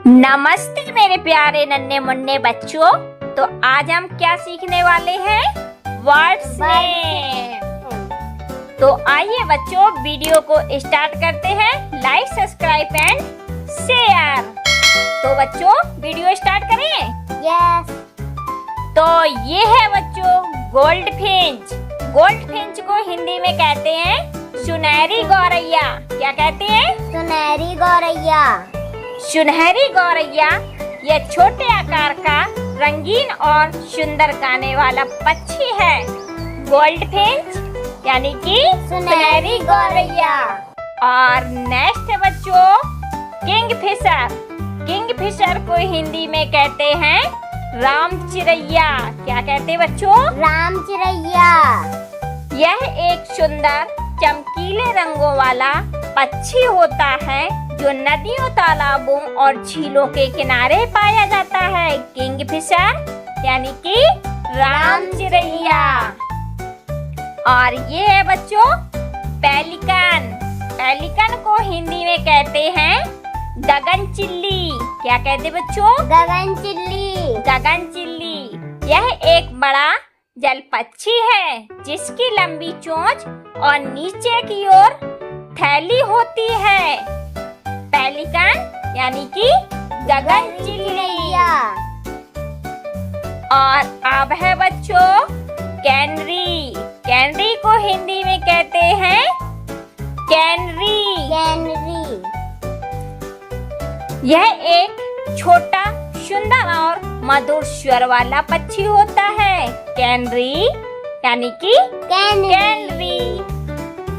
नमस्ते मेरे प्यारे नन्हे मुन्ने बच्चों। तो आज हम क्या सीखने वाले हैं? Words name. तो आइए बच्चों वीडियो को स्टार्ट करते हैं। Like, subscribe and share. तो बच्चों वीडियो स्टार्ट करें। यस। तो ये है बच्चों गोल्ड फिंच। गोल्ड फिंच को हिंदी में कहते हैं सुनहरी गौरैया। क्या कहते हैं? सुनहरी गौरैया। सुनहरी गौरैया यह छोटे आकार का रंगीन और सुंदर गाने वाला पक्षी है। गोल्ड फिंच यानी कि सुनहरी गौरैया। और नेक्स्ट है बच्चों किंगफिशर। किंगफिशर को हिंदी में कहते हैं राम चिरैया। क्या कहते हैं बच्चों? राम चिरैया। यह एक सुंदर चमकीले रंगों वाला पक्षी होता है जो नदियों, तालाबों और झीलों के किनारे पाया जाता है। किंगफिशर यानी कि राम चिरैया। और ये है बच्चों पेलिकन। पेलिकन को हिंदी में कहते हैं गगनचिल्ली। क्या कहते हैं बच्चों? गगनचिल्ली। गगनचिल्ली यह एक बड़ा जल पक्षी है जिसकी लंबी चोंच और नीचे की ओर थैली होती है। पेलिकन यानी कि गगनचिल्ली। और अब है बच्चों कैनरी। कैनरी को हिंदी में कहते हैं कैनरी। कैनरी। यह एक छोटा, सुंदर और मधुर स्वर वाला पक्षी होता है। कैनरी यानी कि कैनरी।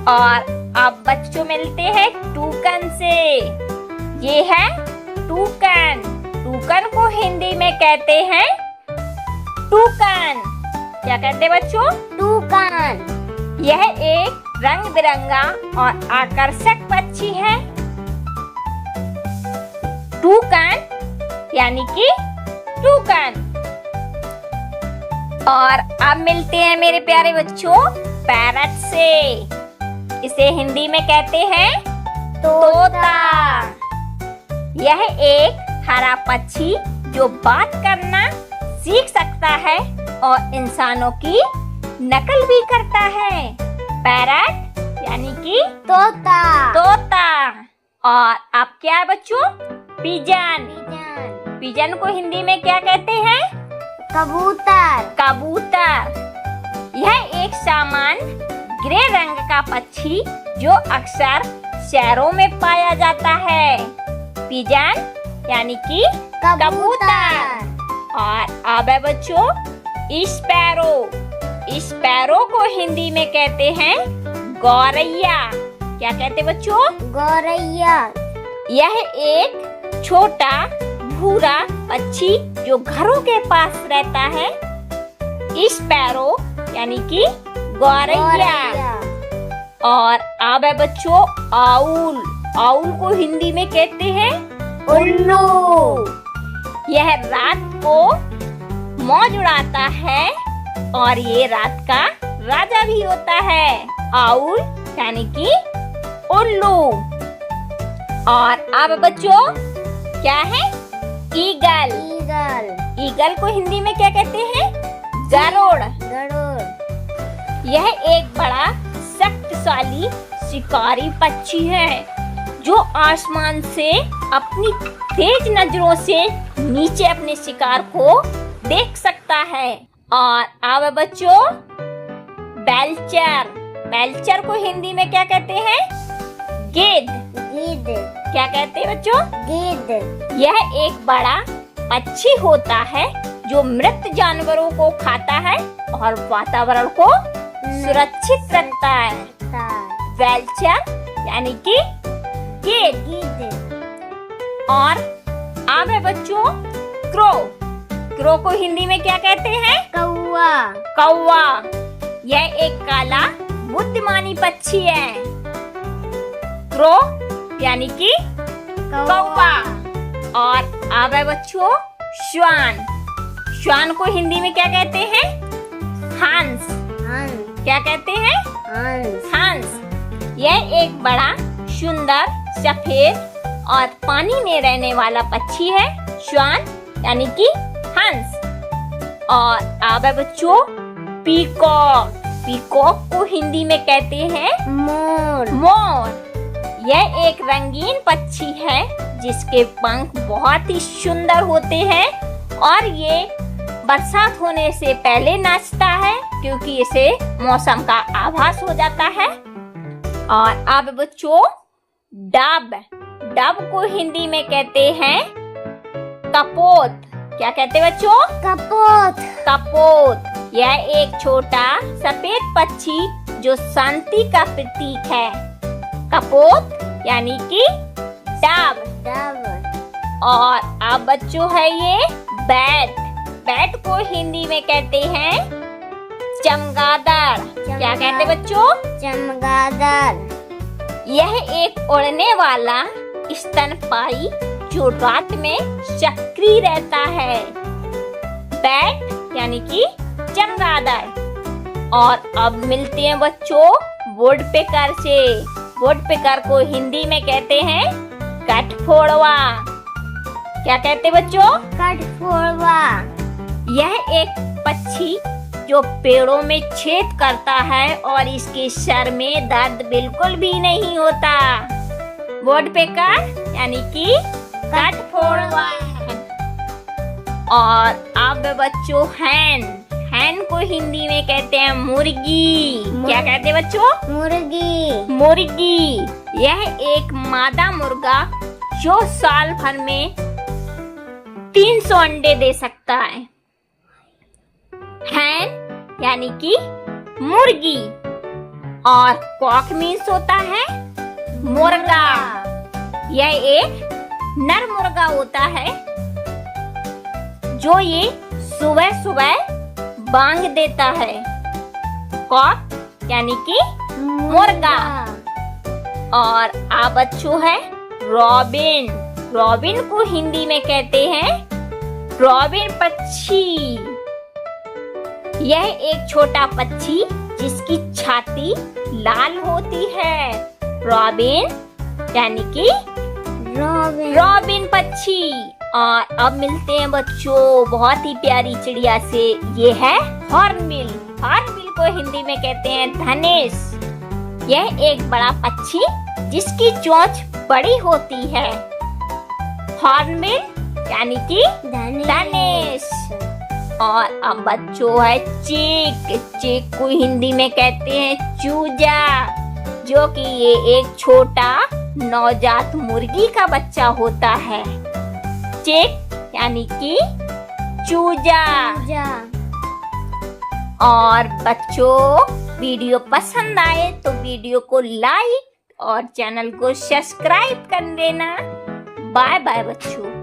और अब बच्चों मिलते हैं टूकन से। ये है टूकन। टूकन को हिंदी में कहते हैं टूकन। क्या कहते हैं बच्चों? टूकन। यह एक रंग बिरंगा और आकर्षक पक्षी है। टूकन यानी कि टूकन। और अब मिलते हैं मेरे प्यारे बच्चों पैरट से। इसे हिंदी में कहते हैं तोता। यह एक हरा पक्षी जो बात करना सीख सकता है और इंसानों की नकल भी करता है। पैरट यानी कि तोता। तोता। और अब क्या है बच्चों? पिजन। पिजन। पिजन को हिंदी में क्या कहते हैं? कबूतर। कबूतर। यह एक सामान्य ग्रे रंग का पक्षी जो अक्सर शहरों में पाया जाता है। पिजन यानी कि कबूतर। और अब है बच्चों स्पैरो। स्पैरो को हिंदी में कहते हैं गौरैया। क्या कहते हैं बच्चों? गौरैया। यह एक छोटा भूरा पक्षी जो घरों के पास रहता है। स्पैरो यानी कि गौरैया। और अब है बच्चों आउल। आउल को हिंदी में कहते हैं उल्लू। यह रात को मौज उड़ाता है और ये रात का राजा भी होता है। आउल यानी कि उल्लू। और अब बच्चों क्या है? ईगल। ईगल। ईगल को हिंदी में क्या कहते हैं? गरुड़। गरुड़। यह एक बड़ा शक्तिशाली शिकारी पक्षी है जो आसमान से अपनी तेज नजरों से नीचे अपने शिकार को देख सकता है। और अब बच्चों बेल्चर। बेल्चर को हिंदी में क्या कहते हैं? गिद्ध। गिद्ध। क्या कहते हैं बच्चों? गिद्ध। यह एक बड़ा पक्षी होता है जो मृत जानवरों को खाता है और वातावरण को सुरक्षित रखता है। बेल्चर यानी कि गिद्ध। और अब है बच्चों क्रो। क्रो को हिंदी में क्या कहते हैं? कौवा। कौवा। यह एक काला बुद्धिमानी पक्षी है। क्रो यानी कि कौवा। और अब है बच्चों श्वान। श्वान को हिंदी में क्या कहते हैं? हंस। हंस। क्या कहते हैं? हंस। हंस। यह एक बड़ा, सुंदर, सफेद और पानी में रहने वाला पक्षी है श्वान यानी कि हंस। और अब है बच्चों पीकॉक। पीकॉक को हिंदी में कहते हैं मोर। मोर। यह एक रंगीन पक्षी है जिसके पंख बहुत ही सुंदर होते हैं और ये बरसात होने से पहले नाचता है क्योंकि इसे मौसम का आभास हो जाता है। और अब बच्चों डब। डब को हिंदी में कहते हैं कपोत। क्या कहते हैं बच्चों? कपोत। कपोत। यह एक छोटा सफेद पक्षी जो शांति का प्रतीक है। कपोत यानी कि डब। डब। और अब बच्चों है ये बैट। बैट को हिंदी में कहते हैं चमगादड़। क्या कहते हैं बच्चों? चमगादड़। यह एक उड़ने वाला स्तनपायी जो रात में सक्रिय रहता है। बैट यानी कि चमगादड़। और अब मिलते हैं बच्चों वुडपेकर से। वुडपेकर को हिंदी में कहते हैं कठफोड़वा। क्या कहते हैं बच्चों? कठफोड़वा। यह एक पक्षी जो पेड़ों में छेद करता है और इसके सर में दर्द बिल्कुल भी नहीं होता। वुडपेकर यानी कि कठफोड़वा। और अब बच्चों हैन। हैन को हिंदी में कहते हैं मुर्गी। क्या कहते हैं बच्चों? मुर्गी। मुर्गी। यह एक मादा मुर्गा जो साल भर में 300 अंडे दे सकता है। हैन यानी कि मुर्गी। और कॉक मीन्स होता है मुर्गा। यह एक नर मुर्गा होता है जो ये सुबह सुबह बांग देता है। कॉक यानी कि मुर्गा। और अब बच्चों है रॉबिन। रॉबिन को हिंदी में कहते हैं रॉबिन पक्षी। यह एक छोटा पक्षी जिसकी छाती लाल होती है। रॉबिन यानी कि रॉबिन पक्षी। और अब मिलते हैं बच्चों बहुत ही प्यारी चिड़िया से। ये है हॉर्नबिल। हॉर्नबिल को हिंदी में कहते हैं धनेश। यह एक बड़ा पक्षी जिसकी चोंच बड़ी होती है। हॉर्नबिल यानी कि धनेश। और अब बच्चों है चीक। चीक को हिंदी में कहते हैं चूजा, जो कि ये एक छोटा नवजात मुर्गी का बच्चा होता है। चीक यानी कि चूजा। और बच्चों वीडियो पसंद आए तो वीडियो को लाइक और चैनल को सब्सक्राइब कर देना। बाय बाय बच्चों।